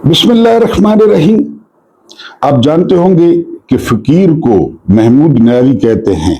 बिस्मिल्लाहिर्रहमानिर्रहीम। आप जानते होंगे कि फकीर को महमूद न्याजी कहते हैं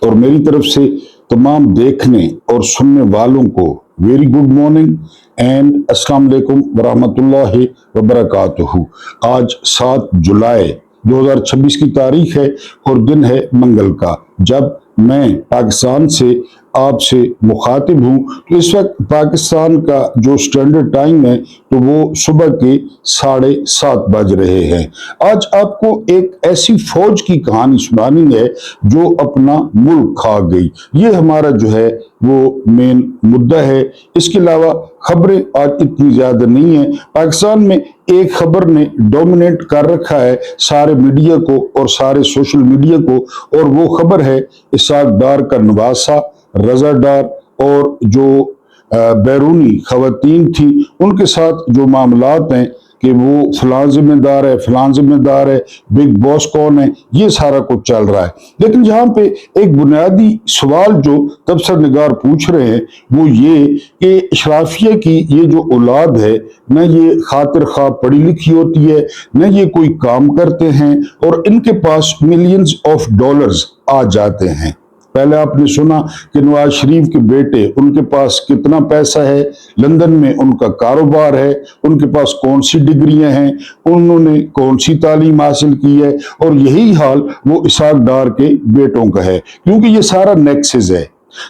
और मेरी तरफ से तमाम देखने और सुनने वालों को वेरी गुड मॉर्निंग एंड अस्सलाम वालेकुम वरहमतुल्लाहि वबरकातुहू। आज 7 जुलाई 2026 की तारीख है और दिन है मंगल का, जब मैं पाकिस्तान से आपसे मुखातिब हूँ। तो इस वक्त पाकिस्तान का जो स्टैंडर्ड टाइम है तो वो सुबह के 7:30 बज रहे हैं। आज आपको एक ऐसी फौज की कहानी सुनानी है जो अपना मुल्क खा गई। ये हमारा जो है वो मेन मुद्दा है। इसके अलावा खबरें आज इतनी ज्यादा नहीं है। पाकिस्तान में एक खबर ने डोमिनेट कर रखा है सारे मीडिया को और सारे सोशल मीडिया को, और वो खबर है इसाक डार का नवासा, रजा डार और जो बैरूनी खवातीन थी उनके साथ जो मामलात हैं कि वो फलां जिम्मेदार है, बिग बॉस कौन है, ये सारा कुछ चल रहा है। लेकिन जहां पे एक बुनियादी सवाल जो तबसर निगार पूछ रहे हैं वो ये कि अशराफिया की ये जो औलाद है न ये खातिर खा पढ़ी लिखी होती है, न ये कोई काम करते हैं और इनके पास मिलियंस ऑफ डॉलर्स आ जाते हैं। पहले आपने सुना कि नवाज शरीफ के बेटे, उनके पास कितना पैसा है, लंदन में उनका कारोबार है, उनके पास कौन सी डिग्रियां हैं, उन्होंने कौन सी तालीम हासिल की है, और यही हाल वो इसाक डार के बेटों का है। क्योंकि ये सारा नेक्सस है,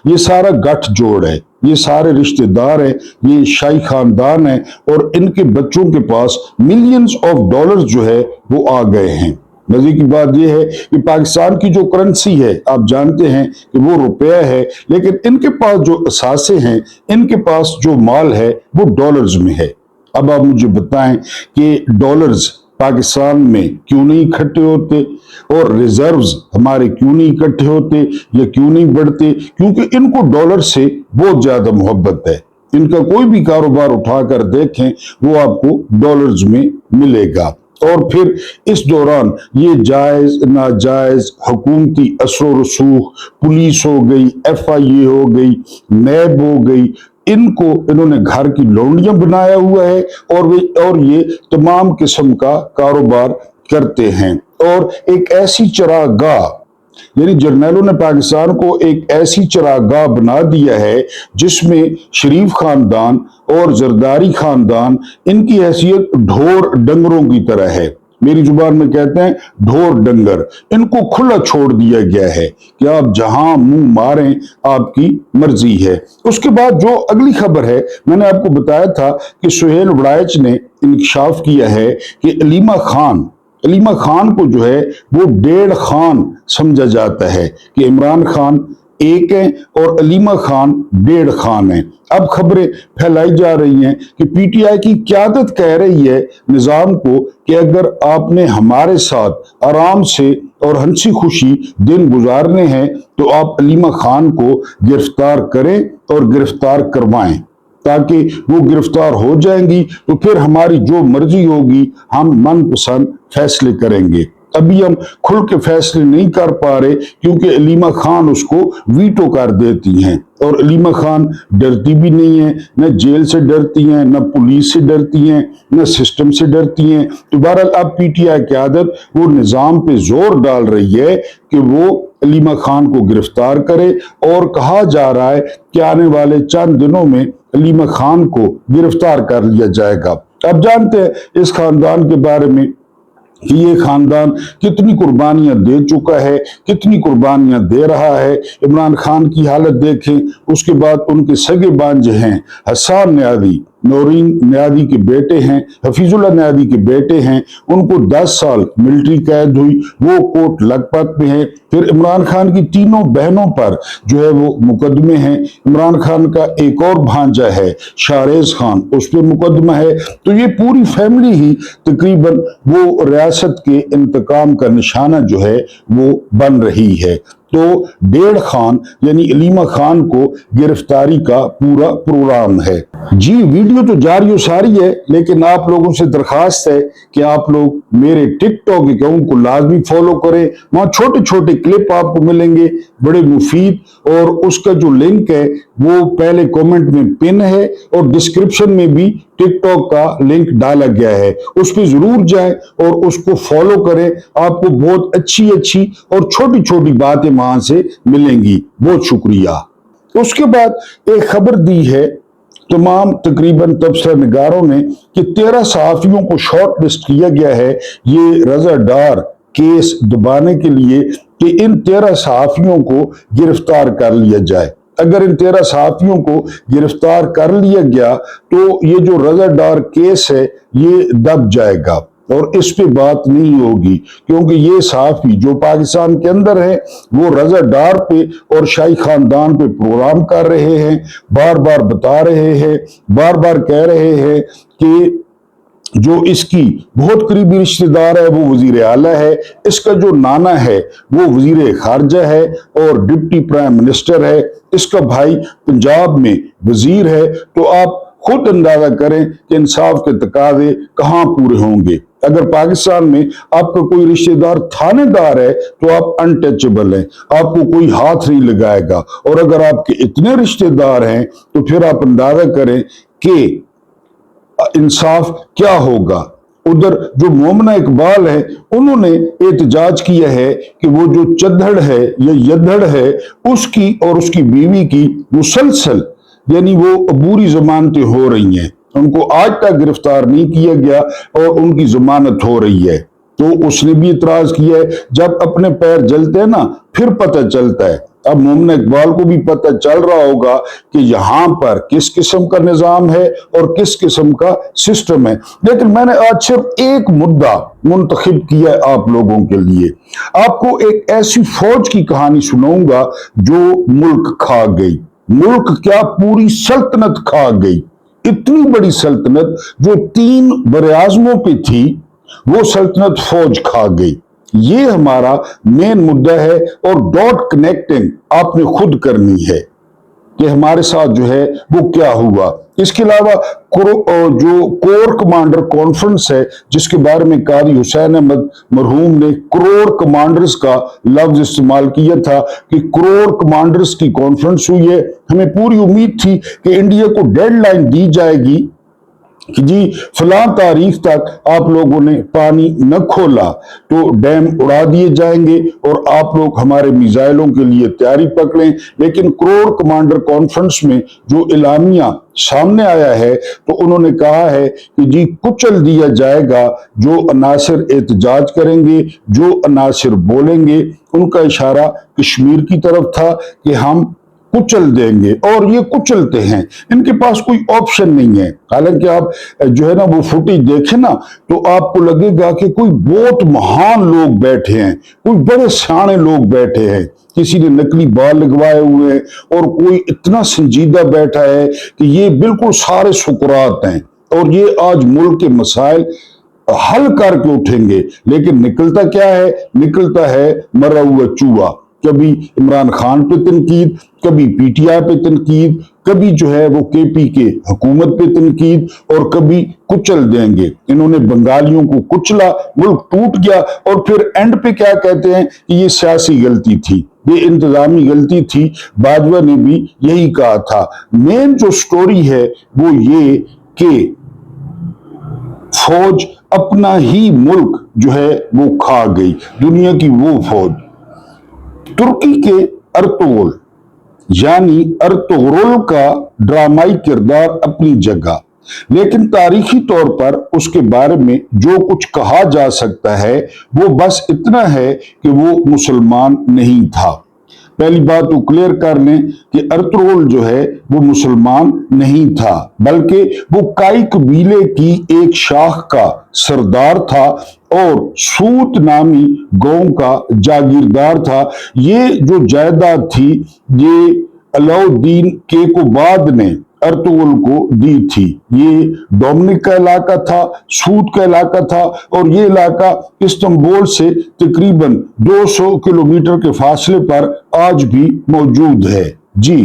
ये सारा गठजोड़ है, ये सारे रिश्तेदार हैं, ये शाही खानदान है और इनके बच्चों के पास मिलियंस ऑफ डॉलर्स जो है वो आ गए हैं। मजे की बात यह है कि पाकिस्तान की जो करेंसी है आप जानते हैं कि वो रुपया है, लेकिन इनके पास जो असासे हैं, इनके पास जो माल है वो डॉलर्स में है। अब आप मुझे बताएं कि डॉलर्स पाकिस्तान में क्यों नहीं इकट्ठे होते और रिजर्व्स हमारे क्यों नहीं इकट्ठे होते या क्यों नहीं बढ़ते? क्योंकि इनको डॉलर से बहुत ज्यादा मोहब्बत है। इनका कोई भी कारोबार उठाकर देखें वो आपको डॉलर्स में मिलेगा। और फिर इस दौरान ये जायज नाजायज हुकूमती असर रसूख, पुलिस हो गई, FIA हो गई, नैब हो गई, इन्होंने घर की लौंडियां बनाया हुआ है और ये तमाम किस्म का कारोबार करते हैं। और एक ऐसी चरागाह, यानी जर्नैलों ने पाकिस्तान को एक ऐसी चरागाह बना दिया है जिसमें शरीफ खानदान और जरदारी खानदान, इनकी हैसियत ढोर डंगरों की तरह है। मेरी जुबान में कहते हैं ढोर डंगर। इनको खुला छोड़ दिया गया है कि आप जहां मुंह मारें आपकी मर्जी है। उसके बाद जो अगली खबर है, मैंने आपको बताया था कि सुहेल वड़ाइच ने इंकशाफ किया है कि अलीमा खान को जो है वो 1.5 खान समझा जाता है, कि इमरान खान एक है और अलीमा खान 1.5 खान है। अब खबरें फैलाई जा रही हैं कि PTI की क़यादत कह रही है निजाम को कि अगर आपने हमारे साथ आराम से और हंसी खुशी दिन गुजारने हैं तो आप अलीमा खान को गिरफ्तार करें और गिरफ्तार करवाएं, ताकि वो गिरफ्तार हो जाएंगी तो फिर हमारी जो मर्जी होगी हम मनपसंद फैसले करेंगे। अभी हम खुल के फैसले नहीं कर पा रहे क्योंकि अलीमा खान उसको वीटो कर देती हैं, और अलीमा खान डरती भी नहीं है, न जेल से डरती हैं, न पुलिस से डरती हैं, न सिस्टम से डरती हैं। तो बहरहाल अब PTI की आदत वो निजाम पे जोर डाल रही है कि वो अलीमा खान को गिरफ्तार करे, और कहा जा रहा है कि आने वाले चंद दिनों में अलीमा खान को गिरफ्तार कर लिया जाएगा। अब जानते हैं इस खानदान के बारे में कि ये खानदान कितनी कुर्बानियां दे चुका है, कितनी कुर्बानियां दे रहा है। इमरान खान की हालत देखें, उसके बाद उनके सगे भांजे हैं हसन न्याजी, नौरीन न्याजी के बेटे हैं, हफीजुल्लाह न्याजी के बेटे हैं, उनको 10 साल मिलिट्री कैद हुई, वो कोर्ट लखपत में है। फिर इमरान खान की तीनों बहनों पर जो है वो मुकदमे हैं। इमरान खान का एक और भांजा है शाहरेज खान, उस पर मुकदमा है। तो ये पूरी फैमिली ही तकरीबन वो रियासत के इंतकाम का निशाना जो है वो बन रही है। तो 1.5 खान यानी अलीमा खान को गिरफ्तारी का पूरा प्रोग्राम है। जी वीडियो तो जारी सारी है, लेकिन आप लोगों से दरखास्त है कि आप लोग मेरे टिकटॉक अकाउंट को लाजमी फॉलो करें। वहां छोटे छोटे क्लिप आपको मिलेंगे बड़े मुफीद, और उसका जो लिंक है वो पहले कमेंट में पिन है और डिस्क्रिप्शन में भी टिक टॉक का लिंक डाला गया है, उस पर जरूर जाएं और उसको फॉलो करें। आपको बहुत अच्छी अच्छी और छोटी छोटी बातें वहां से मिलेंगी। बहुत शुक्रिया। उसके बाद एक खबर दी है तमाम तकरीबन तबसरा निगारों ने कि 13 सहाफियों को शॉर्ट लिस्ट किया गया है ये रजा डार केस दबाने के लिए कि इन 13 सहाफियों को गिरफ्तार कर लिया जाए। अगर इन 13 सहाफियों को गिरफ्तार कर लिया गया तो ये जो रजा डार केस है ये दब जाएगा और इस पे बात नहीं होगी, क्योंकि ये सहाफी जो पाकिस्तान के अंदर है वो रजा डार पे और शाही खानदान पे प्रोग्राम कर रहे हैं, बार बार बता रहे हैं, बार बार कह रहे हैं कि जो इसकी बहुत करीबी रिश्तेदार है वो वजीर आला है, इसका जो नाना है वो वजीर खारजा है और डिप्टी प्राइम मिनिस्टर है, इसका भाई पंजाब में वजीर है। तो आप खुद अंदाजा करें कि इंसाफ के तकाजे कहां पूरे होंगे। अगर पाकिस्तान में आपका कोई रिश्तेदार थानेदार है तो आप अनटचेबल हैं, आपको कोई हाथ नहीं लगाएगा। और अगर आपके इतने रिश्तेदार हैं तो फिर आप अंदाजा करें कि इंसाफ क्या होगा। उधर जो मोमना इकबाल है उन्होंने एहतजाज किया है कि वो जो चद्दड़ है या यद्दड़ है उसकी और उसकी बीवी की मुसलसल यानी वो अबूरी जमानतें हो रही हैं, उनको आज तक गिरफ्तार नहीं किया गया और उनकी जमानत हो रही है। तो उसने भी इतराज किया है, जब अपने पैर जलते हैं ना फिर पता चलता है। अब मोमना इकबाल को भी पता चल रहा होगा कि यहां पर किस किस्म का निजाम है और किस किस्म का सिस्टम है। लेकिन मैंने आज सिर्फ एक मुद्दा मुंतखब किया है आप लोगों के लिए। आपको एक ऐसी फौज की कहानी सुनाऊंगा जो मुल्क खा गई। मुल्क क्या, पूरी सल्तनत खा गई। इतनी बड़ी सल्तनत जो 3 बरआज़मों पे थी वो सल्तनत फौज खा गई। ये हमारा मेन मुद्दा है और डॉट कनेक्टिंग आपने खुद करनी है कि हमारे साथ जो है वो क्या हुआ। इसके अलावा जो कोर कमांडर कॉन्फ्रेंस है जिसके बारे में कादी हुसैन अहमद मरहूम ने करोड़ कमांडर्स का लफ्ज इस्तेमाल किया था कि करोड़ कमांडर्स की कॉन्फ्रेंस हुई है। हमें पूरी उम्मीद थी कि इंडिया को डेडलाइन दी जाएगी कि जी फलां तारीख तक आप लोगों ने पानी न खोला तो डैम उड़ा दिए जाएंगे और आप लोग हमारे मिसाइलों के लिए तैयारी पकड़ें। लेकिन करोड़ कमांडर कॉन्फ्रेंस में जो इलामिया सामने आया है तो उन्होंने कहा है कि जी कुचल दिया जाएगा जो अनासिर एहतजाज करेंगे, जो अनासिर बोलेंगे। उनका इशारा कश्मीर की तरफ था कि हम कुचल देंगे और ये कुचलते हैं, इनके पास कोई ऑप्शन नहीं है। हालांकि आप जो है ना वो फुटेज देखें ना तो आपको लगेगा कि कोई बहुत महान लोग बैठे हैं, कोई बड़े सियाने लोग बैठे हैं, किसी ने नकली बाल लगवाए हुए हैं और कोई इतना संजीदा बैठा है कि ये बिल्कुल सारे सुकरात हैं और ये आज मुल्क के मसाइल हल करके उठेंगे। लेकिन निकलता क्या है, निकलता है मरा हुआ चूहा। कभी इमरान खान पे तनकीद, कभी पीटीआई पे तनकीद, कभी जो है वो केपी के हुकूमत पे तनकीद और कभी कुचल देंगे। इन्होंने बंगालियों को कुचला, मुल्क टूट गया और फिर एंड पे क्या कहते हैं कि ये सियासी गलती थी, ये इंतजामी गलती थी। बाजवा ने भी यही कहा था। मेन जो स्टोरी है वो ये कि फौज अपना ही मुल्क जो है वो खा गई, दुनिया की वो फौज। तुर्की के अर्तुगरुल यानी अर्तुगरुल का ड्रामाई किरदार अपनी जगह, लेकिन तारीखी तौर पर उसके बारे में जो कुछ कहा जा सकता है वो बस इतना है कि वो मुसलमान नहीं था। पहली बात तो क्लियर कर लें कि अर्तुगरुल जो है वो मुसलमान नहीं था, बल्कि वो काई कबीले की एक शाख का सरदार था और सूत नामी गांव का जागीरदार था। ये जो जायदाद थी ये अलाउद्दीन केकोबाद ने अर्तुगरुल को दी थी। ये डोमिनिक का इलाका था, सूत का इलाका था और ये इलाका इस्तांबुल से तकरीबन 200 किलोमीटर के फासले पर आज भी मौजूद है। जी,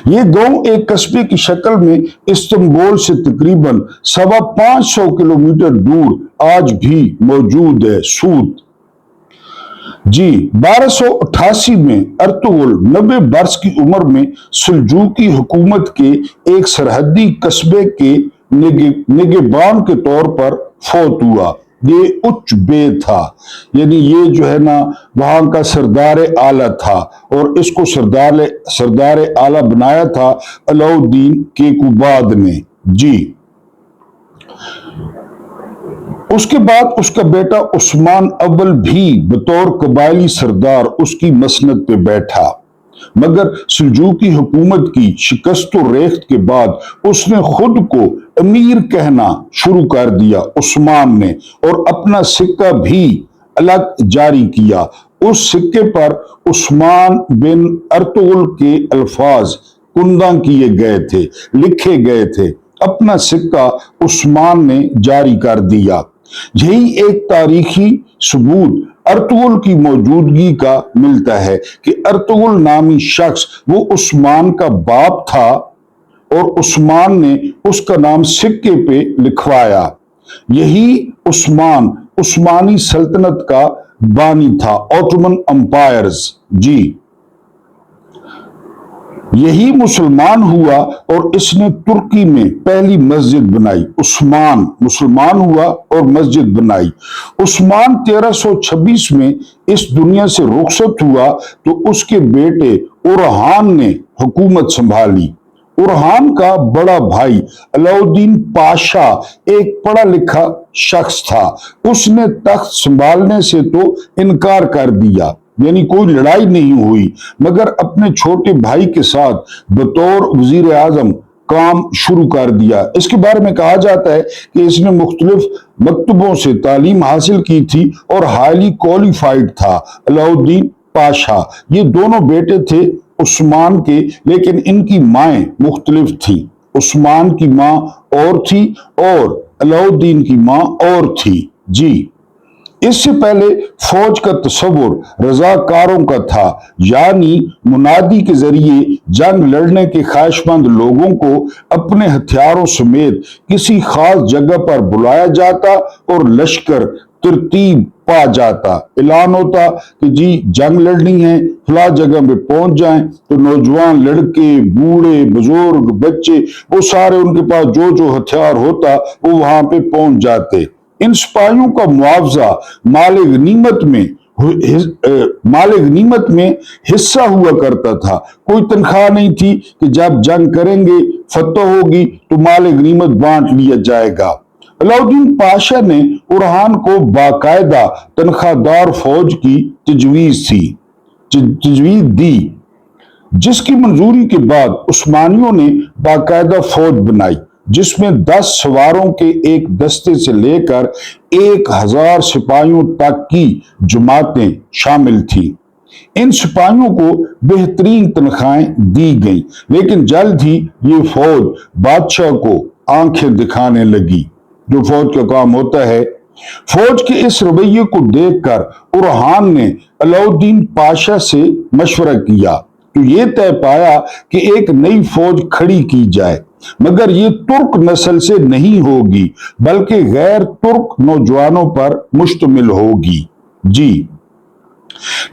ये गांव एक कस्बे की शक्ल में इस्तांबुल से तकरीबन 550 किलोमीटर दूर आज भी मौजूद है। सूत जी 1288 में अर्तुगरुल 90 वर्ष की उम्र में सुल्जूकी हुकूमत के एक सरहदी कस्बे के निगहबान के तौर पर फौत हुआ। ये उच्च बे था, यानी ये जो है ना वहां का सरदार आला था, और इसको सरदार आला बनाया था अलाउद्दीन केकुबाद ने। जी, उसके बाद उसका बेटा उस्मान अव्वल भी बतौर कबायली सरदार उसकी मसनद पे बैठा, मगर सल्जूकी हुकूमत की शिकस्त व रेख्त के बाद उसने खुद को अमीर कहना शुरू कर दिया उस्मान ने, और अपना सिक्का भी अलग जारी किया। उस सिक्के पर उस्मान बिन अर्तुगरुल के अल्फाज कुंदा किए गए थे, लिखे गए थे। अपना सिक्का उस्मान ने जारी कर दिया। यही एक तारीखी सबूत अर्तुगरुल की मौजूदगी का मिलता है कि अर्तुगरुल नामी शख्स वो उस्मान का बाप था, और उस्मान ने उसका नाम सिक्के पे लिखवाया। यही उस्मान उस्मानी सल्तनत का बानी था, ऑटोमन एम्पायर्स। जी, यही मुसलमान हुआ और इसने तुर्की में पहली मस्जिद बनाई। उस्मान मुसलमान हुआ और मस्जिद बनाई। उस्मान 1326 में इस दुनिया से रुखसत हुआ तो उसके बेटे उरहान ने हुकूमत संभाली। उरहान का बड़ा भाई अलाउद्दीन पाशा एक पढ़ा लिखा शख्स था। उसने तख्त संभालने से तो इनकार कर दिया, यानी कोई लड़ाई नहीं हुई, मगर अपने छोटे भाई के साथ बतौर वजीर आजम काम शुरू कर दिया। इसके बारे में कहा जाता है कि इसने मुख्तलिफ मकतबों से तालीम हासिल की थी और हाईली क्वालिफाइड था। अलाउद्दीन पाशा, ये दोनों बेटे थे उस्मान के, लेकिन इनकी माएं मुख्तलिफ थी। उस्मान की माँ और थी और अलाउद्दीन की माँ और थी। जी, इससे पहले फौज का तस्वुर रजाकारों का था, यानी मुनादी के जरिए जंग लड़ने के ख्वाहिशमंद लोगों को अपने हथियारों समेत किसी खास जगह पर बुलाया जाता और लश्कर तरतीब पा जाता। ऐलान होता कि जी जंग लड़नी है, फला जगह पे पहुंच जाएं, तो नौजवान लड़के, बूढ़े, बुजुर्ग, बच्चे, वो सारे उनके पास जो जो हथियार होता वो वहां पे पहुंच जाते। इन सिपाहियों का मुआवजा माल गनीमत में हिस्सा हुआ करता था। कोई तनख्वाह नहीं थी कि जब जंग करेंगे, फतह होगी तो माल गनीमत बांट लिया जाएगा। अलाउद्दीन पाशा ने उरहान को बाकायदा तनख्वाहदार फौज की तजवीज दी, जिसकी मंजूरी के बाद उस्मानियों ने बाकायदा फौज बनाई, जिसमें 10 सवारों के एक दस्ते से लेकर 1000 सिपाहियों तक की जमातें शामिल थी। इन सिपाहियों को बेहतरीन तनख्वाहें दी गई, लेकिन जल्द ही ये फौज बादशाह को आंखें दिखाने लगी, जो फौज का काम होता है। फौज के इस रवैये को देखकर उरहान ने अलाउद्दीन पाशा से मशवरा किया तो ये तय पाया कि एक नई फौज खड़ी की जाए, मगर ये तुर्क नस्ल से नहीं होगी, बल्कि गैर तुर्क नौजवानों पर मुश्तमिल होगी। जी,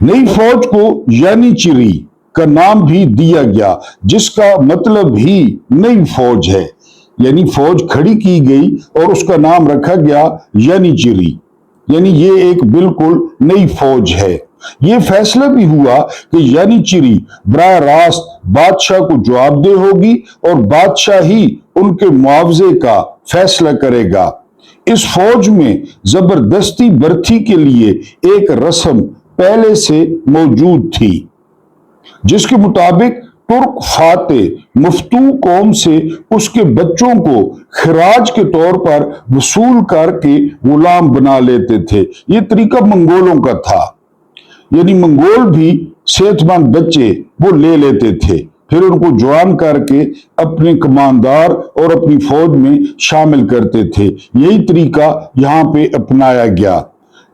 नई फौज को यानीचिरी का नाम भी दिया गया, जिसका मतलब ही नई फौज है। यानी फौज खड़ी की गई और उसका नाम रखा गया यानीचिरी, यानी ये एक बिल्कुल नई फौज है। ये फैसला भी हुआ कि यानीचिरी बराह रास्त बादशाह को जवाबदेह होगी और बादशाह ही उनके मुआवजे का फैसला करेगा। इस फौज में जबरदस्ती भर्ती के लिए एक रस्म पहले से मौजूद थी, जिसके मुताबिक तुर्क फाते मुफ्तू कौम से उसके बच्चों को खिराज के तौर पर वसूल करके गुलाम बना लेते थे। ये तरीका मंगोलों का था, यानी मंगोल भी सेहतमंद बच्चे वो ले लेते थे, फिर उनको जवान करके अपने कमांडर और अपनी फौज में शामिल करते थे। यही तरीका यहाँ पे अपनाया गया।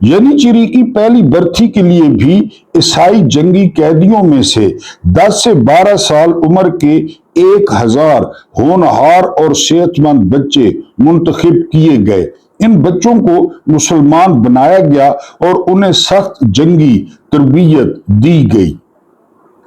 यानीचिरी की पहली भर्ती के लिए भी ईसाई जंगी कैदियों में से 10 से 12 साल उम्र के 1000 होनहार और सेहतमंद बच्चे मुंतखब किए गए। इन बच्चों को मुसलमान बनाया गया और उन्हें सख्त जंगी तरबियत दी गई।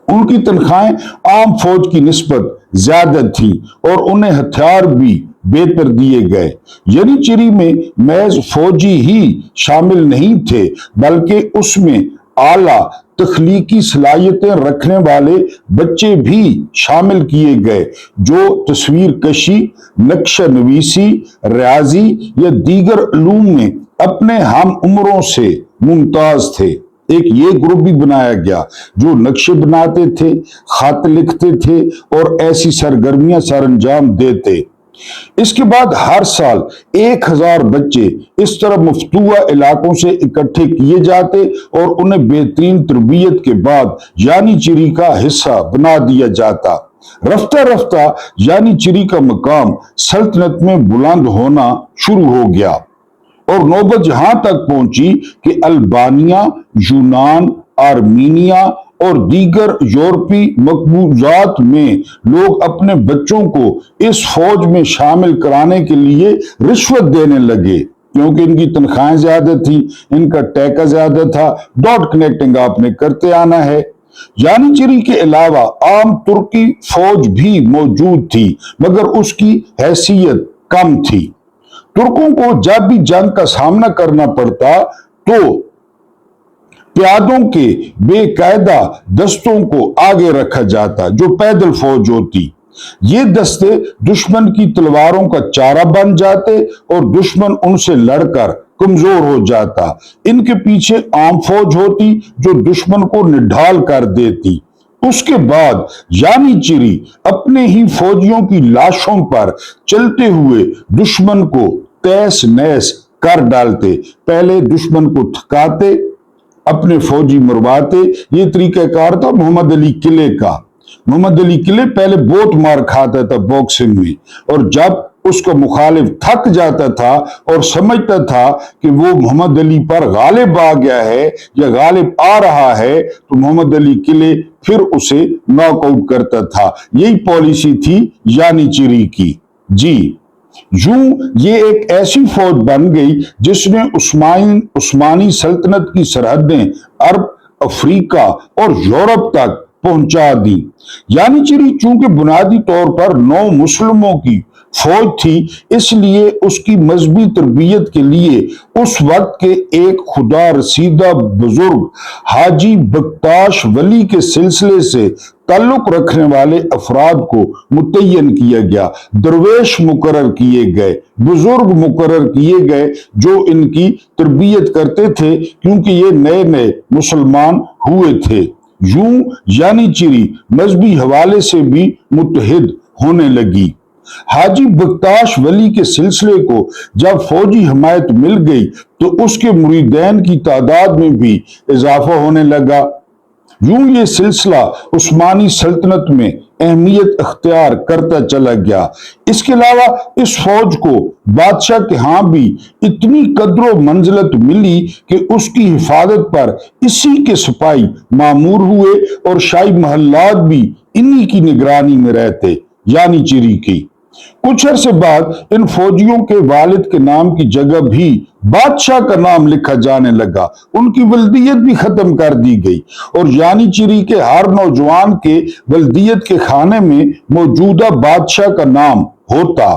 उनकी तनख्वाहें आम फौज की निस्बत ज्यादा थी और उन्हें हथियार भी बेहतर दिए गए। यनीचेरी में महज फौजी ही शामिल नहीं थे, बल्कि उसमें आला तख्लीकी सलाहियतें रखने वाले बच्चे भी शामिल किए गए, जो तस्वीर कशी, नक्शा नवीसी, रियाजी या दीगर उलूम में अपने हम उम्रों से मुमताज थे। एक ये ग्रुप भी बनाया गया जो नक्शे बनाते थे, खत लिखते थे और ऐसी सरगर्मियां सर अंजाम देते। इसके बाद हर साल 1000 बच्चे इस तरह मफतूआ इलाकों से इकट्ठे किए जाते और उन्हें बेहतरीन तरबियत के बाद यानीचेरी का हिस्सा बना दिया जाता। रफ्ता रफ्ता यानीचेरी का मकाम सल्तनत में बुलंद होना शुरू हो गया और नौबत यहां तक पहुंची कि अल्बानिया, यूनान, आर्मीनिया और दीगर यूरोपीय मकबूजात में लोग अपने बच्चों को इस फौज में शामिल कराने के लिए रिश्वत देने लगे, क्योंकि इनकी तनख्वाहें ज्यादा थी, इनका टैका ज्यादा था। डॉट कनेक्टिंग आपने करते आना है। यानीचेरी के अलावा आम तुर्की फौज भी मौजूद थी, मगर उसकी हैसियत कम थी। तुर्कों को जब भी जंग का सामना करना पड़ता तो प्यादों के बेकायदा दस्तों को आगे रखा जाता, जो पैदल फौज होती। ये दस्ते दुश्मन की तलवारों का चारा बन जाते और दुश्मन उनसे लड़कर कमजोर हो जाता। इनके पीछे आम फौज होती जो दुश्मन को निढाल कर देती। उसके बाद यानीचेरी अपने ही फौजियों की लाशों पर चलते हुए दुश्मन को तैस नैस कर डालते। पहले दुश्मन को थकाते, अपने फौजी मरवाते। ये तरीकाकार था मोहम्मद अली किले का। मोहम्मद अली किले पहले बहुत मार खाता था बॉक्सिंग में, और जब उसका मुखालिफ थक जाता था और समझता था कि वो मोहम्मद अली पर गालिब आ गया है या गालिब आ रहा है, तो मोहम्मद अली किले फिर उसे नॉकआउट करता था। यही पॉलिसी थी यानीचेरी की। जी, यूं ये एक ऐसी फौज बन गई जिसने उस्मानी सल्तनत की सरहदें अरब, अफ्रीका और यूरोप तक पहुंचा दी। यानीचेरी चूंकि बुनियादी तौर पर 9 मुस्लिमों की फौज थी, इसलिए उसकी मजहबी तरबियत के लिए उस वक्त के एक खुदा रसीदा बुजुर्ग हाजी बख्ताश वली के सिलसिले से ताल्लुक रखने वाले अफराद को मुतय्यन किया गया। दरवेश मुकर्रर किए गए, बुजुर्ग मुकर्रर किए गए जो इनकी तरबियत करते थे, क्योंकि ये नए नए मुसलमान हुए थे। यूं यानीचेरी मजहबी हवाले से भी मुत्तहिद होने लगी। हाजी बख्ताश वली के सिलसिले को जब फौजी हमायत मिल गई तो उसके मुरीदैन की तादाद में भी इजाफा होने लगा। यूं ये सिलसिला उस्मानी सल्तनत में अहमियत अख्तियार करता चला गया। इसके अलावा इस फौज को बादशाह के यहां भी इतनी कद्रो मंजिलत मिली कि उसकी हिफाजत पर इसी के सिपाही मामूर हुए और शाही महल्लात भी इन्हीं की निगरानी में रहते, यानीचेरी की। कुछ अरसे बाद इन फौजियों के वालिद के नाम की जगह भी बादशाह का नाम लिखा जाने लगा। उनकी वल्दियत भी खत्म कर दी गई और यानीचेरी के हर नौजवान के वल्दियत के खाने में मौजूदा बादशाह का नाम होता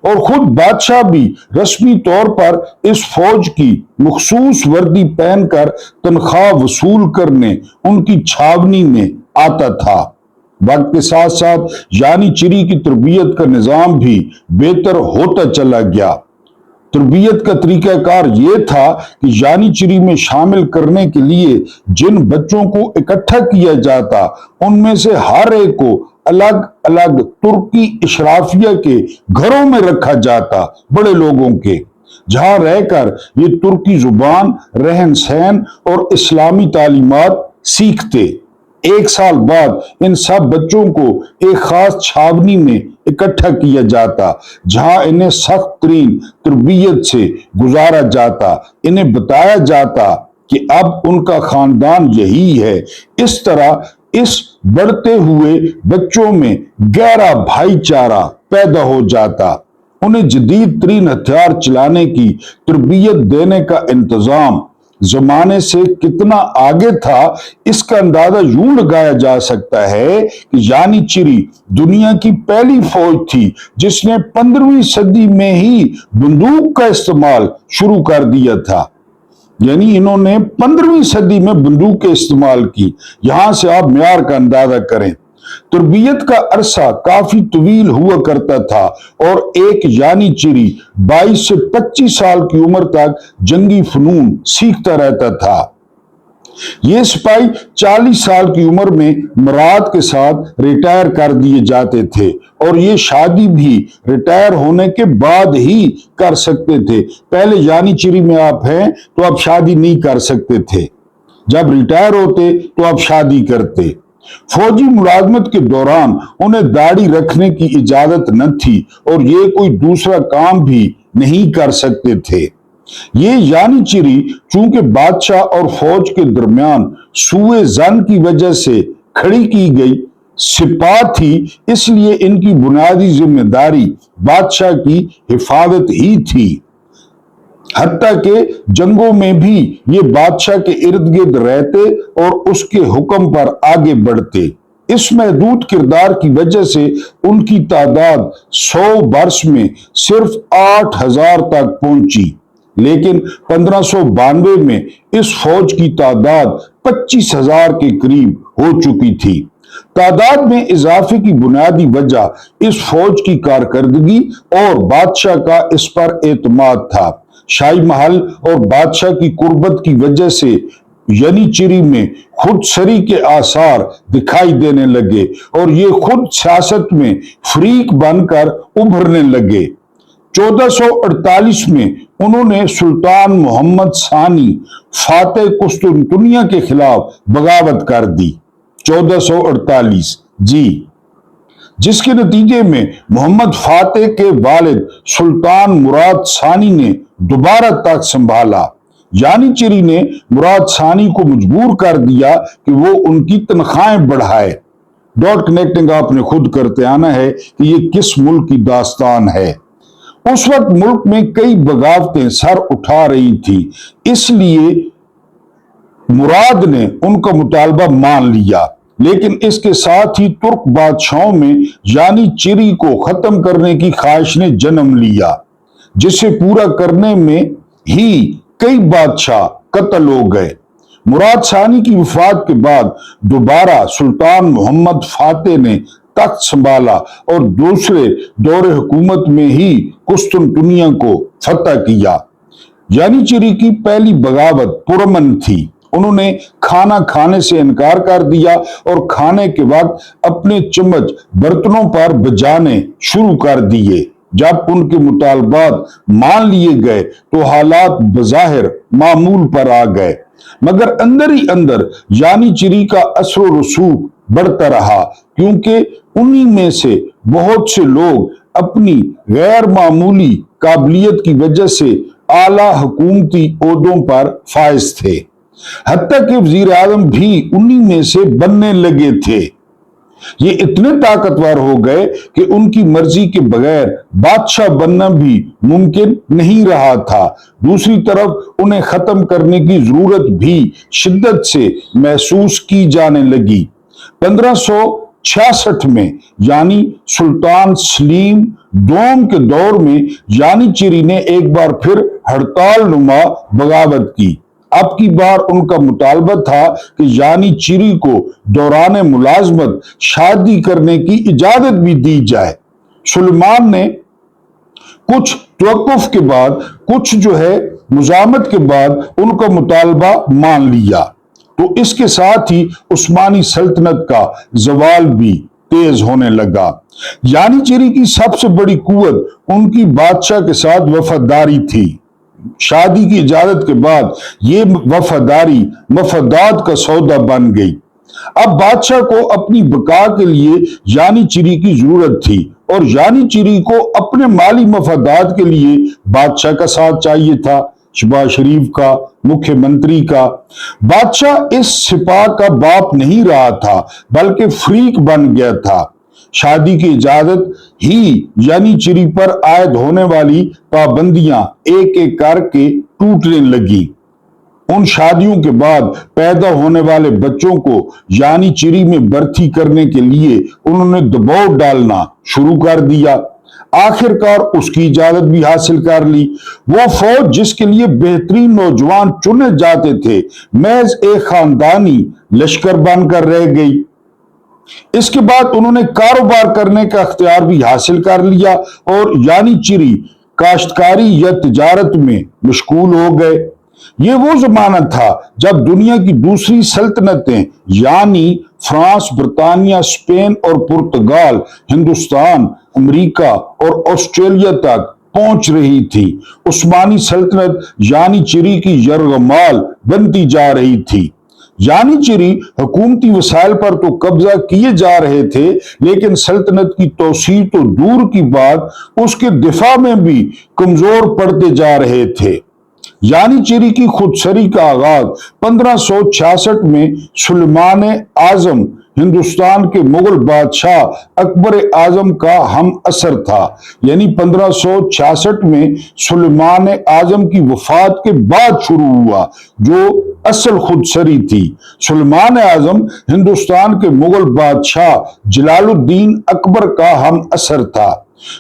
और खुद बादशाह भी रस्मी तौर पर इस फौज की मखसूस वर्दी पहनकर तनख्वाह वसूल करने उनकी छावनी में आता था। वक्त के साथ साथ यानीचेरी की तरबियत का निजाम भी बेहतर होता चला गया। तरबियत का तरीकाकार ये था कि यानीचेरी में शामिल करने के लिए जिन बच्चों को इकट्ठा किया जाता, उनमें से हर एक को अलग अलग तुर्की इशराफिया के घरों में रखा जाता, बड़े लोगों के, जहां रहकर ये तुर्की जुबान, रहन सहन और इस्लामी तालीमात सीखते। 1 साल बाद इन सब बच्चों को एक खास छावनी में इकट्ठा किया जाता, जहां इन्हें सख्त तरीन तरबियत से गुजारा जाता। इन्हें बताया जाता कि अब उनका खानदान यही है। इस तरह इस बढ़ते हुए बच्चों में गहरा भाईचारा पैदा हो जाता। उन्हें जदीद तरीन हथियार चलाने की तरबियत देने का इंतजाम जमाने से कितना आगे था, इसका अंदाजा यूं लगाया जा सकता है कि यानीचिरी दुनिया की पहली फौज थी जिसने 15वीं सदी में ही बंदूक का इस्तेमाल शुरू कर दिया था। यानी इन्होंने 15वीं सदी में बंदूक के इस्तेमाल की। यहां से आप म्यार का अंदाजा करें। तरबियत का अरसा काफी तवील हुआ करता था और एक यानीचिरी 22 से 25 साल की उम्र तक जंगी फनून सीखता रहता था। ये सिपाही 40 साल की उम्र में मुराद के साथ रिटायर कर दिए जाते थे और ये शादी भी रिटायर होने के बाद ही कर सकते थे। पहले यानीचिरी में आप हैं तो आप शादी नहीं कर सकते थे, जब रिटायर होते तो आप शादी करते। फौजी मुलाजमत के दौरान उन्हें दाढ़ी रखने की इजाजत न थी और ये कोई दूसरा काम भी नहीं कर सकते थे। ये यानीचिरी चूंकि बादशाह और फौज के दरमियान सूए जन की वजह से खड़ी की गई सिपाह थी, इसलिए इनकी बुनियादी जिम्मेदारी बादशाह की हिफाजत ही थी। हत्ता के जंगों में भी ये बादशाह के इर्द गिर्द रहते और उसके हुक्म पर आगे बढ़ते। इस महदूद किरदार की वजह से उनकी तादाद 100 वर्ष में सिर्फ 8,000 तक पहुंची, लेकिन 1592 में इस फौज की तादाद 25,000 के करीब हो चुकी थी। तादाद में इजाफे की बुनियादी वजह इस फौज की कारकर्दगी और बादशाह का इस पर एतमाद था। शाही महल और बादशाह की कुर्बत की वजह से यानीचिरी में खुद सरी के आसार दिखाई देने लगे और ये खुद सियासत में फरीक बनकर उभरने लगे। 1448 में उन्होंने सुल्तान मोहम्मद सानी फातेह कुस्तुनतुनिया के खिलाफ बगावत कर दी। 1448 जी, जिसके नतीजे में मोहम्मद फातेह के वालिद सुल्तान मुराद सानी ने दोबारा तख्त संभाला। यानीचिरी ने मुराद सानी को मजबूर कर दिया कि वो उनकी तनख्वाहें बढ़ाए। डॉट कनेक्टिंग आपने खुद करते आना है कि ये किस मुल्क की दास्तान है। उस वक्त मुल्क में कई बगावतें सर उठा रही थी, इसलिए मुराद ने उनका मुतालबा मान लिया, लेकिन इसके साथ ही तुर्क बादशाहों में यानीचिरी को खत्म करने की ख्वाहिश ने जन्म लिया, जिसे पूरा करने में ही कई बादशाह कत्ल हो गए। मुराद सानी की वफात के बाद दोबारा सुल्तान मोहम्मद फातेह ने तख्त संभाला और दूसरे दौरे हुकूमत में ही कुस्तुनतुनिया को फतह किया। यानीचिरी की पहली बगावत पुरअमन थी। उन्होंने खाना खाने से इनकार कर दिया और खाने के वक्त अपने चम्मच बर्तनों पर बजाने शुरू कर दिए। जब उनके मुतालबात मान लिए गए तो हालात बज़ाहिर मामूल पर आ गए, मगर अंदर ही अंदर यानीचिरी का असर रसूख बढ़ता रहा, क्योंकि उन्हीं में से बहुत से लोग अपनी गैर मामूली काबिलियत की वजह से आला हुकूमती ओहदों पर फाइज थे। हत्ता के वजीर आजम भी उन्हीं में से बनने लगे थे। ये इतने ताकतवर हो गए कि उनकी मर्जी के बगैर बादशाह बनना भी मुमकिन नहीं रहा था। दूसरी तरफ उन्हें खत्म करने की जरूरत भी शिद्दत से महसूस की जाने लगी। 1566 में यानी सुल्तान सलीम दोम के दौर में यानीचिरी ने एक बार फिर हड़ताल नुमा बगावत की। अब की बार उनका मुतालबा था कि यानीचिरी को दौरान मुलाजमत शादी करने की इजाजत भी दी जाए। सुलेमान ने कुछ तवक्कुफ के बाद, कुछ मुजामत के बाद उनका मुतालबा मान लिया, तो इसके साथ ही उस्मानी सल्तनत का जवाल भी तेज होने लगा। यानीचिरी की सबसे बड़ी कुव्वत उनकी बादशाह के साथ वफादारी थी। शादी की इजाजत के बाद ये वफादारी मफादात का सौदा बन गई। अब बादशाह को अपनी बका के लिए यानीचिरी की जरूरत थी और यानीचिरी को अपने माली मफादात के लिए बादशाह का साथ चाहिए था, शहबाज शरीफ का, मुख्यमंत्री का। बादशाह इस सिपाह का बाप नहीं रहा था, बल्कि फरीक बन गया था। शादी की इजाजत ही यानीचिरी पर आयद होने वाली पाबंदियां एक एक करके टूटने लगी। उन शादियों के बाद पैदा होने वाले बच्चों को यानी चिरी में भर्ती करने के लिए उन्होंने दबाव डालना शुरू कर दिया। आखिरकार उसकी इजाजत भी हासिल कर ली। वो फौज जिसके लिए बेहतरीन नौजवान चुने जाते थे महज एक खानदानी लश्कर बनकर रह गई। इसके बाद उन्होंने कारोबार करने का अख्तियार भी हासिल कर लिया और यानी चिरी काश्तकारी या तिजारत में मशगूल हो गए। ये वो जमाना था जब दुनिया की दूसरी सल्तनतें यानी फ्रांस, ब्रिटानिया, स्पेन और पुर्तगाल हिंदुस्तान, अमेरिका और ऑस्ट्रेलिया तक पहुंच रही थी। उस्मानी सल्तनत यानी चिरी की यरगमाल बनती जा रही थी। यानी चिरी हुकूमती वसाइल पर तो कब्जा किए जा रहे थे, लेकिन सल्तनत की तोसी तो दूर की बात, उसके दिफा में भी कमजोर पड़ते जा रहे थे। यानी चिरी की खुदसरी का आगाज 1566 में सुलेमान आजम हिंदुस्तान के मुगल बादशाह अकबर आजम का हम असर था। यानी 1566 में सुलेमान आजम की वफात के बाद शुरू हुआ जो असल खुदसरी थी। सुलेमान आजम हिंदुस्तान के मुगल बादशाह जलालुद्दीन अकबर का हम असर था।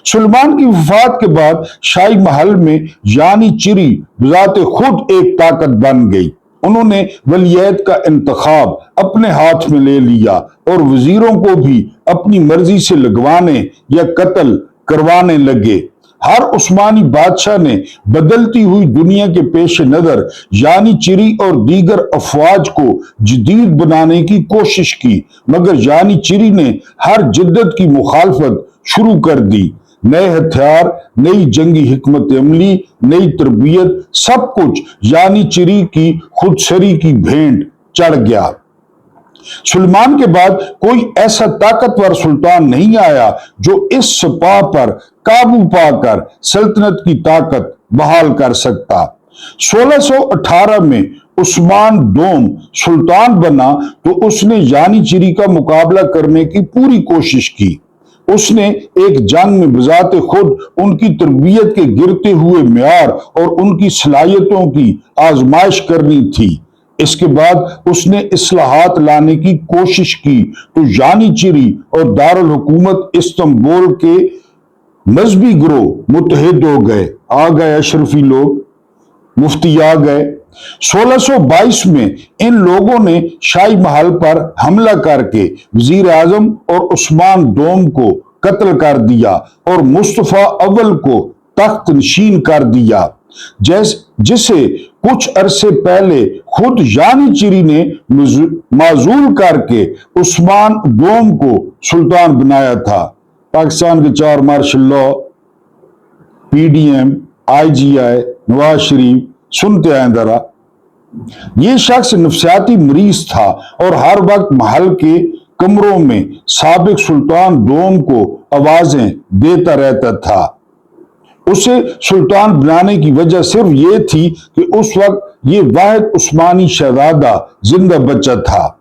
सुलेमान की वफात के बाद शाही महल में यानी चिरी बिजाते खुद एक ताकत बन गई। उन्होंने वलियत का इंतखाब अपने हाथ में ले लिया और वजीरों को भी अपनी मर्जी से लगवाने या कत्ल करवाने लगे। हर उस्मानी बादशाह ने बदलती हुई दुनिया के पेश नजर यानी चिरी और दीगर अफवाज को जदीद बनाने की कोशिश की, मगर यानी चिरी ने हर जिद्दत की मुखालफत शुरू कर दी। नए हथियार, नई जंगी हिकमत अमली, नई तरबियत, सब कुछ यानी चिरी की खुदसरी की भेंट चढ़ गया। सुलेमान के बाद कोई ऐसा ताकतवर सुल्तान नहीं आया जो इस सपा पर काबू पाकर सल्तनत की ताकत बहाल कर सकता। 1618 में उस्मान दोम सुल्तान बना तो उसने यानी चिरी का मुकाबला करने की पूरी कोशिश की। उसने एक जंग में बजाते खुद उनकी तरबियत के गिरते हुए म्यार और उनकी सलाहियतों की आजमाइश करनी थी। इसके बाद उसने इस्लाहात लाने की कोशिश की तो यानी चिरी और दारुल हुकूमत इस्तांबुल के मजहबी गिरोह मुत्तहिद हो गए। आ गए अशरफी लोग, मुफ्ती आ गए। 1622 में इन लोगों ने शाही महल पर हमला करके वजीर आजम और उस्मान दोम को कत्ल कर दिया और मुस्तफा अव्वल को तख्त नशीन कर दिया, जिसे कुछ अरसे पहले खुद यानी चिरी ने माजूल करके उस्मान दोम को सुल्तान बनाया था। पाकिस्तान के 4 martial law, PDM, IGI, Nawaz Sharif, सुनते आए जरा। ये शख्स नफसियाती मरीज था और हर वक्त महल के कमरों में साबिक सुल्तान दोम को आवाजें देता रहता था। उसे सुल्तान बनाने की वजह सिर्फ ये थी कि उस वक्त ये वाहिद उस्मानी शहजादा जिंदा बचा था।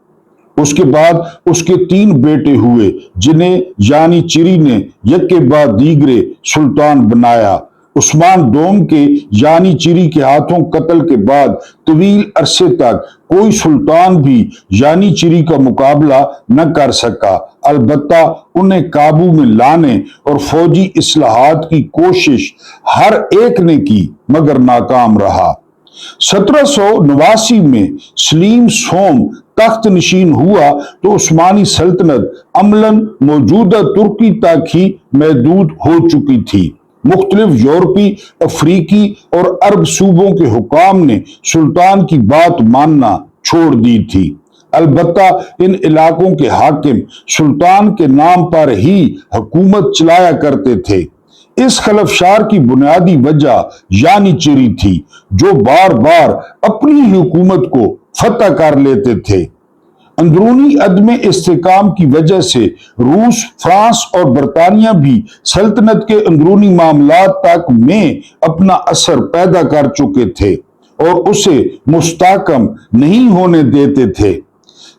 उसके बाद उसके 3 बेटे हुए जिन्हें यानी चिरी ने एक के बाद दीगरे सुल्तान बनाया। उस्मान दोम के यानी चिरी के हाथों कत्ल के बाद तवील अरसे तक कोई सुल्तान भी यानी चिरी का मुकाबला न कर सका। अलबत्ता उन्हें काबू में लाने और फौजी इस्लाहात की कोशिश हर एक ने की, मगर नाकाम रहा। 1789 में सलीम सोम तख्त नशीन हुआ तो उस्मानी सल्तनत अमलन मौजूदा तुर्की तक ही महदूद हो चुकी थी। मुख्तलिफ यूरोपी, अफ्रीकी और अरब सूबों के हुकाम ने सुल्तान की बात मानना छोड़ दी थी। अलबत्ता इन इलाकों के हाकिम सुल्तान के नाम पर ही हुकूमत चलाया करते थे। इस खलफशार की बुनियादी वजह यानी चिरी थी जो बार बार अपनी ही हुकूमत को फतह कर लेते थे। अंदरूनी अदम इस्तेकाम की वजह से रूस, फ्रांस और बरतानिया भी सल्तनत के अंदरूनी मामलात तक में अपना असर पैदा कर चुके थे और उसे मुस्तहकम नहीं होने देते थे।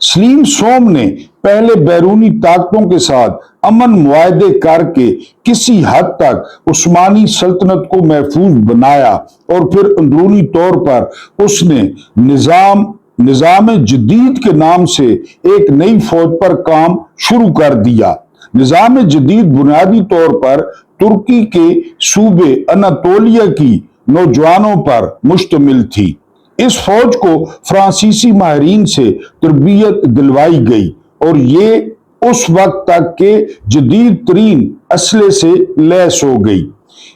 सलीम सोम ने पहले बैरूनी ताकतों के साथ امن معاہدے کر کے کسی حد تک عثمانی سلطنت کو محفوظ بنایا، اور پھر اندرونی طور پر اس نے نظام جدید کے نام سے ایک نئی فوج پر کام شروع کر دیا۔ نظام جدید بنیادی طور پر ترکی کے صوبے اناطولیہ کی نوجوانوں پر مشتمل تھی۔ اس فوج کو فرانسیسی ماہرین سے تربیت دلوائی گئی اور یہ اس وقت تک کے جدید ترین اسلحے سے لیس ہو گئی۔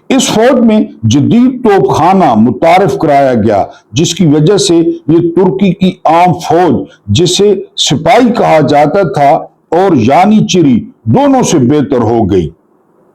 اس فوج میں جدید توپ خانہ متعارف کرایا گیا، جس کی وجہ سے یہ ترکی کی عام فوج، جسے سپاہی کہا جاتا تھا، اور یعنی چری دونوں سے بہتر ہو گئی۔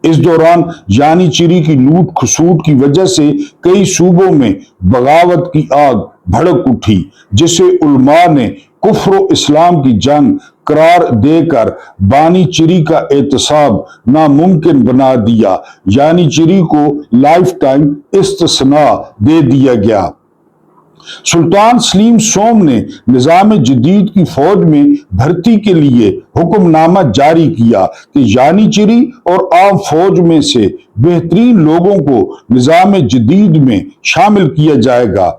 اس دوران یعنی چری کی لوٹ کھسوٹ کی وجہ سے کئی صوبوں میں بغاوت کی آگ بھڑک اٹھی، جسے علماء نے کفر و اسلام کی جنگ قرار دے کر بانی چری کا احتساب ناممکن بنا دیا۔ یعنی چری کو لائف ٹائم استثناء دے دیا گیا۔ سلطان سلیم سوم نے نظام جدید کی فوج میں بھرتی کے لیے حکم نامہ جاری کیا کہ یعنی چری اور عام فوج میں سے بہترین لوگوں کو نظام جدید میں شامل کیا جائے گا۔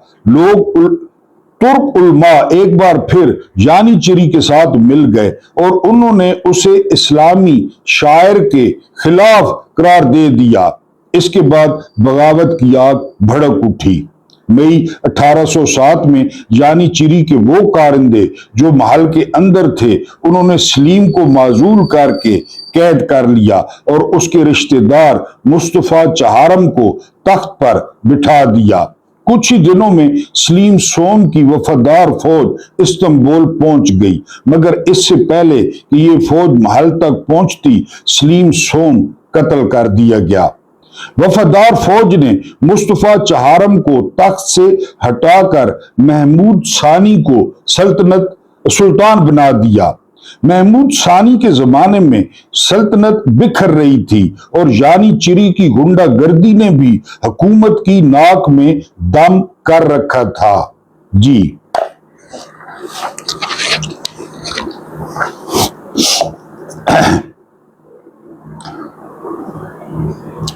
ترک علماء ایک بار پھر یعنی چری کے ساتھ مل گئے اور انہوں نے اسے اسلامی شاعر کے خلاف قرار دے دیا۔ اس کے بعد بغاوت کی آگ بھڑک اٹھی۔ مئی 1807 میں یعنی چری کے وہ کارندے جو محل کے اندر تھے، انہوں نے سلیم کو معزول کر کے قید کر لیا اور اس کے رشتہ دار مصطفیٰ چہارم کو تخت پر بٹھا دیا۔ کچھ ہی دنوں میں سلیم سوم کی وفادار فوج استنبول پہنچ گئی، مگر اس سے پہلے کہ یہ فوج محل تک پہنچتی، سلیم سوم قتل کر دیا گیا۔ وفادار فوج نے مصطفیٰ چہارم کو تخت سے ہٹا کر محمود ثانی کو سلطان بنا دیا۔ محمود ثانی کے زمانے میں سلطنت بکھر رہی تھی اور یعنی چری کی غنڈہ گردی نے بھی حکومت کی ناک میں دم کر رکھا تھا۔ جی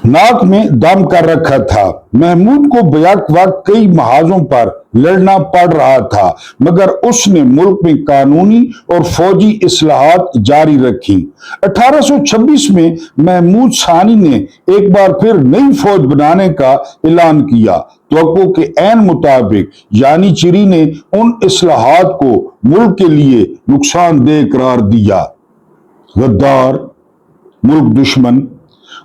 ناک میں دم کر رکھا تھا۔ محمود کو بیک وقت کئی محاذوں پر لڑنا پڑ رہا تھا، مگر اس نے ملک میں قانونی اور فوجی اصلاحات جاری رکھی۔ 1826 میں محمود ثانی نے ایک بار پھر نئی فوج بنانے کا اعلان کیا۔ توقع کے عین مطابق یعنی چری نے ان اصلاحات کو ملک کے لیے نقصان دہ قرار دیا۔ غدار، ملک دشمن،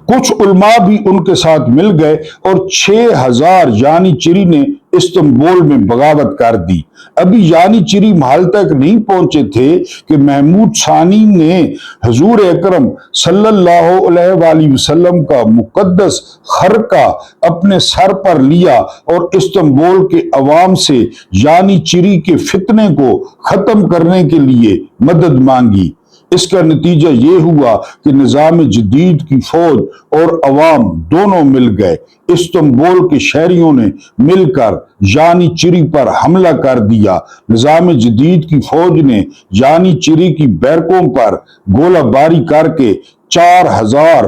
کچھ علماء بھی ان کے ساتھ مل گئے اور 6000 یعنی چری نے استنبول میں بغاوت کر دی۔ ابھی یعنی چری محل تک نہیں پہنچے تھے کہ محمود ثانی نے حضور اکرم صلی اللہ علیہ وآلہ وسلم کا مقدس خرقہ اپنے سر پر لیا اور استنبول کے عوام سے یعنی چری کے فتنے کو ختم کرنے کے لیے مدد مانگی۔ اس کا نتیجہ یہ ہوا کہ نظام جدید کی فوج اور عوام دونوں مل گئے۔ استنبول کے شہریوں نے مل کر یعنی چری پر حملہ کر دیا۔ نظام جدید کی فوج نے یعنی چری کی بیرکوں پر گولہ باری کر کے 4000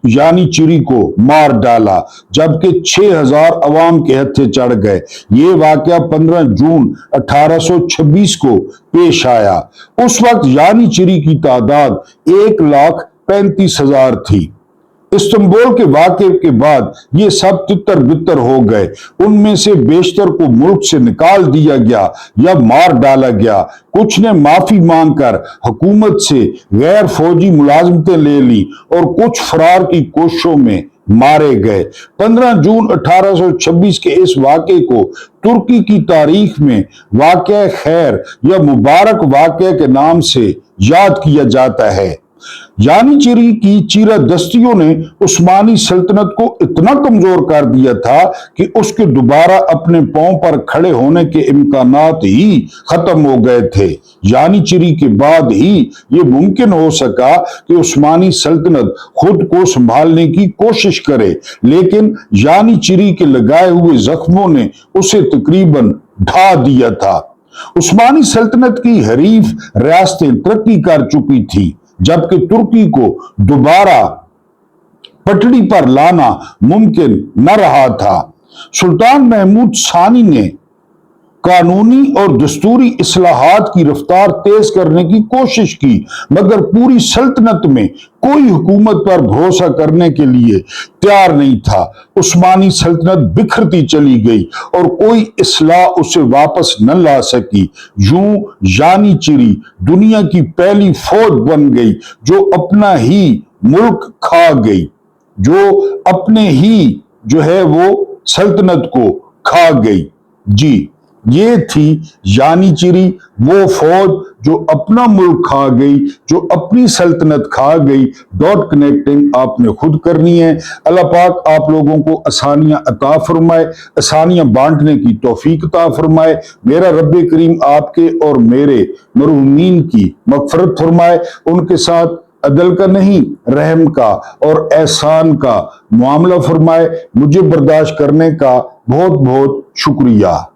یعنی چری کو مار ڈالا، جبکہ 6000 عوام کے ہتھے چڑھ گئے۔ یہ واقعہ 15 جون 1826 کو پیش آیا۔ اس وقت یعنی چری کی تعداد 1,35,000 تھی۔ استنبول کے واقعے کے بعد یہ سب تتر بتر ہو گئے۔ ان میں سے بیشتر کو ملک سے نکال دیا گیا یا مار ڈالا گیا۔ کچھ نے معافی مانگ کر حکومت سے غیر فوجی ملازمتیں لے لی اور کچھ فرار کی کوششوں میں مارے گئے۔ 15 جون 1826 کے اس واقعے کو ترکی کی تاریخ میں واقعہ خیر یا مبارک واقعہ کے نام سے یاد کیا جاتا ہے۔ یعنی چری کی چیرہ دستیوں نے عثمانی سلطنت کو اتنا کمزور کر دیا تھا کہ اس کے دوبارہ اپنے پاؤں پر کھڑے ہونے کے امکانات ہی ختم ہو گئے تھے۔ یعنی چری کے بعد ہی یہ ممکن ہو سکا کہ عثمانی سلطنت خود کو سنبھالنے کی کوشش کرے، لیکن یعنی چری کے لگائے ہوئے زخموں نے اسے تقریباً ڈھا دیا تھا۔ عثمانی سلطنت کی حریف ریاستیں ترقی کر چکی تھی، जबकि तुर्की को दोबारा पटड़ी पर लाना मुमकिन न रहा था। सुल्तान महमूद सानी ने कानूनी और दस्तूरी इस्लाहात की रफ्तार तेज करने की कोशिश की, मगर पूरी सल्तनत में कोई हुकूमत पर भरोसा करने के लिए तैयार नहीं था। उस्मानी सल्तनत बिखरती चली गई और कोई इस्लाह उसे वापस न ला सकी। यूं जानी चिरी दुनिया की पहली फौज बन गई जो अपना ही मुल्क खा गई, जो अपने ही जो है वो सल्तनत को खा गई। जी, ये थी जानी चिरी वो फौज जो अपना मुल्क खा गई, जो अपनी सल्तनत खा गई। डॉट कनेक्टिंग आपने खुद करनी है। अल्लाह पाक आप लोगों को आसानियां अता फरमाए, आसानियां बांटने की तौफीक अता फरमाए। मेरा रब करीम आपके और मेरे मरहूमीन की मगफरत फरमाए, उनके साथ अदल का नहीं रहम का और एहसान का मामला फरमाए। मुझे बर्दाश्त करने का बहुत बहुत शुक्रिया।